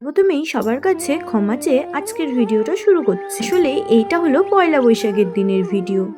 প্রথমেই সবার কাছে ক্ষমা চেয়ে আজকের ভিডিওটা শুরু করছি। আসলে এইটা হলো পয়লা বৈশাখের দিনের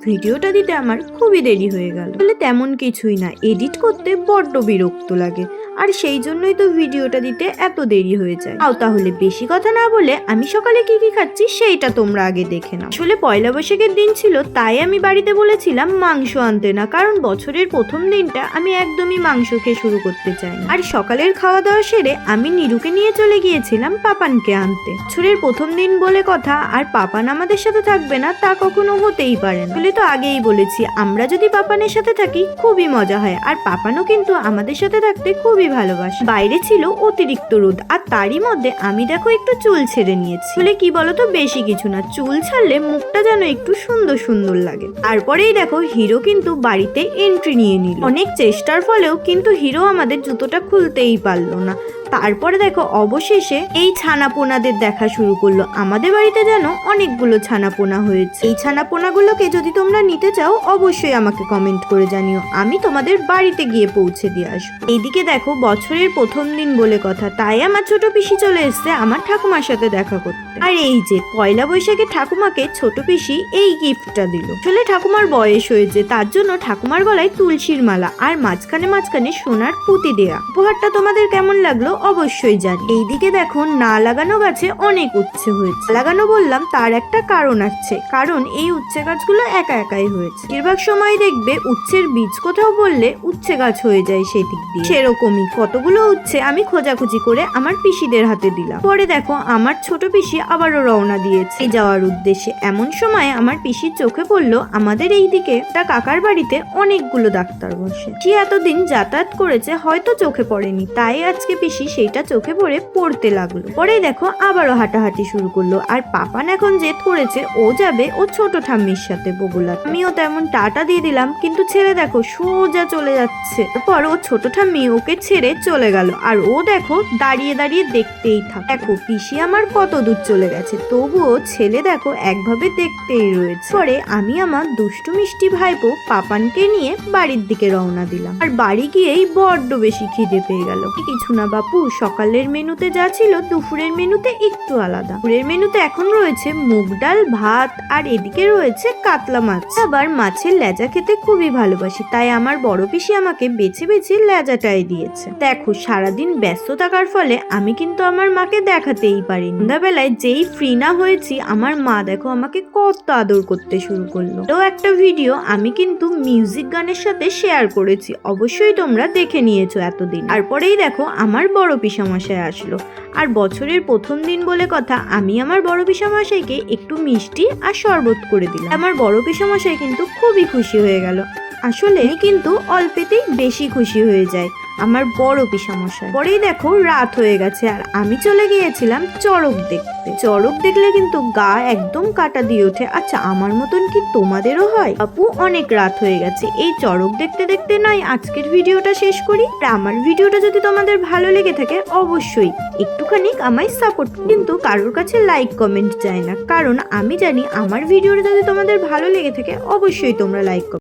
ভিডিওটা দিতে আমার খুবই দেরি হয়ে গেল। আসলে তেমন কিছুই না, এডিট করতে বড্ড বিরক্ত লাগে, আর সেই জন্যই তো ভিডিওটা দিতে এত দেরি হয়ে যায়। তাহলে বেশি কথা না বলে আমি সকালে কি কি খাচ্ছি সেইটা তোমরা আগে দেখে নাও। আসলে পয়লা বৈশাখের দিন ছিল, তাই আমি বাড়িতে বলেছিলাম মাংস আনতে না, কারণ বছরের প্রথম দিনটা আমি একদমই মাংস খেয়ে শুরু করতে চাই না। আর সকালের খাওয়া দাওয়া সেরে আমি নিরুকে নিয়ে চলে গিয়েছিলাম পাপানকে আনতে। বছরের প্রথম দিন বলে কথা, আর পাপান আমাদের সাথে থাকবে না তা কখনো হতেই পারে না। বলে তো আগেই বলেছি, আমরা যদি পাপানের সাথে থাকি খুবই মজা হয়, আর পাপানও কিন্তু আমাদের সাথে থাকতে খুবই ভালোবাসে। বাইরে ছিল অতিরিক্ত রোদ, আর তারই মধ্যে আমি দেখো একটু চুল ছেড়ে নিয়েছি। বলে কি বলতো, বেশি কিছু না, চুল ছাড়লে মুখটা যেন একটু সুন্দর সুন্দর লাগে। তারপরেই দেখো হিরো কিন্তু বাড়িতে এন্ট্রি নিয়ে নিল। অনেক চেষ্টার ফলেও কিন্তু হিরো আমাদের জুতোটা খুলতেই পারলো না। তারপরে দেখো অবশেষে এই ছানাপোনাদের দেখা শুরু করলো। আমাদের বাড়িতে যেন অনেকগুলো ছানাপোনা হয়েছে। এই ছানাপোনাগুলোকে যদি তোমরা নিতে চাও অবশ্যই আমাকে কমেন্ট করে জানিও, আমি তোমাদের বাড়িতে গিয়ে পৌঁছে দিয়ে আসবো। এইদিকে দেখো বছরের প্রথম দিন বলে কথা, তাই আমার ছোট পিসি চলে এসছে আমার ঠাকুমার সাথে দেখা করতে। আর এই যে পয়লা বৈশাখে ঠাকুমাকে ছোট পিসি এই গিফটটা দিল। আসলে ঠাকুমার বয়স হয়েছে, তার জন্য ঠাকুমার গলায় তুলসীর মালা আর মাঝখানে মাঝখানে সোনার পুঁতি দেয়া। উপহারটা তোমাদের কেমন লাগলো অবশ্যই জানি। এইদিকে দেখো না লাগানো গাছে অনেক উচ্ছে হয়েছে। লাগানো বললাম তার একটা কারণ আছে, কারণ এই উচ্ছে গাছগুলো একা একাই হয়েছে। বেশিরভাগ সময় দেখবে উচ্ছের বীজ কোথাও বললে উচ্ছে গাছ হয়ে যায় সেদিক দিয়ে। সেরকমই কতগুলো উচ্ছে আমি খোঁজাখুঁজি করে আমার পিসিদের হাতে দিলাম। পরে দেখো আমার ছোট পিসি আবারও রওনা দিয়েছে যাওয়ার উদ্দেশ্যে। এমন সময় আমার পিসির চোখে পড়লো আমাদের এই দিকে একটা কাকার বাড়িতে অনেকগুলো ডাক্তার বসে। সে এতদিন যাতায়াত করেছে, হয়তো চোখে পড়েনি, তাই আজকে পিসি সেইটা চোখে পড়তে লাগলো। পরেই দেখো আবারও হাঁটাহাঁটি শুরু করলো। আর পাপান এখন জেদ করেছে ও যাবে ও ছোট ঠাম্মির সাথে বগুলা। আমিও তেমন টাটা দিয়ে দিলাম, কিন্তু ছেলে দেখো সোজা চলে যাচ্ছে। তারপর ও ছোট ঠাম্মি ওকে ছেড়ে চলে গেল, আর ও দেখো দাঁড়িয়ে দাঁড়িয়ে দেখতেই থাক। দেখো পিসি আমার কত দূর চলে গেছে, তবুও ছেলে দেখো একভাবে দেখতেই রয়েছে। পরে আমি আমার দুষ্টু মিষ্টি ভাইপো পাপানকে নিয়ে বাড়ির দিকে রওনা দিলাম। আর বাড়ি গিয়েই বড্ড বেশি খিদে পেয়ে গেল। কিছু না বাপু, সকালের মেনুতে যা ছিল দুপুরের মেনুতে একটু আলাদা। দুপুরের মেনুতে এখন রয়েছে মুগ ডাল ভাত, আর এদিকে রয়েছে কাতলা মাছ। আবার মাছের লেজা খেতে খুবই ভালোবাসি, তাই আমার বড় পিসি আমাকে বেছে বেছে লেজাটাই দিয়েছে। দেখো সারাদিন ব্যস্ত থাকার ফলে আমি কিন্তু আমার মাকে দেখাতেই পারিনি। সন্ধ্যাবেলায় যেই ফ্রি না হয়েছি, আমার মা দেখো আমাকে কত আদর করতে শুরু করলো। তো একটা ভিডিও আমি কিন্তু মিউজিক গানের সাথে শেয়ার করেছি, অবশ্যই তোমরা দেখে নিয়েছো এতদিন। তারপরেই দেখো আমার বড় পিসামশাই আসলো। আর বছরের প্রথম দিন বলে কথা, আমি আমার বড় পিসামশাইকে একটু মিষ্টি আর শরবত করে দিলাম। আমার বড় পিসামশাই কিন্তু খুবই খুশি হয়ে গেল। আসলে কিন্তু অল্পেতেই বেশি খুশি হয়ে যায় আমার বড় পিসামশাই। পরেই দেখো রাত হয়ে গেছে, আর আমি চলে গিয়েছিলাম চড়ক দেখতে। চড়ক দেখলে কিন্তু গা একদম কাটা দিয়ে ওঠে। আচ্ছা আমার মতন কি তোমাদেরও হয়? আপু অনেক রাত হয়ে গেছে, এই চড়ক দেখতে দেখতে নয় আজকের ভিডিওটা শেষ করি। আর আমার ভিডিওটা যদি তোমাদের ভালো লেগে থাকে অবশ্যই একটুখানি আমায় সাপোর্ট, কিন্তু কারোর কাছে লাইক কমেন্ট চাই না, কারণ আমি জানি আমার ভিডিওটা যদি তোমাদের ভালো লেগে থাকে অবশ্যই তোমরা লাইক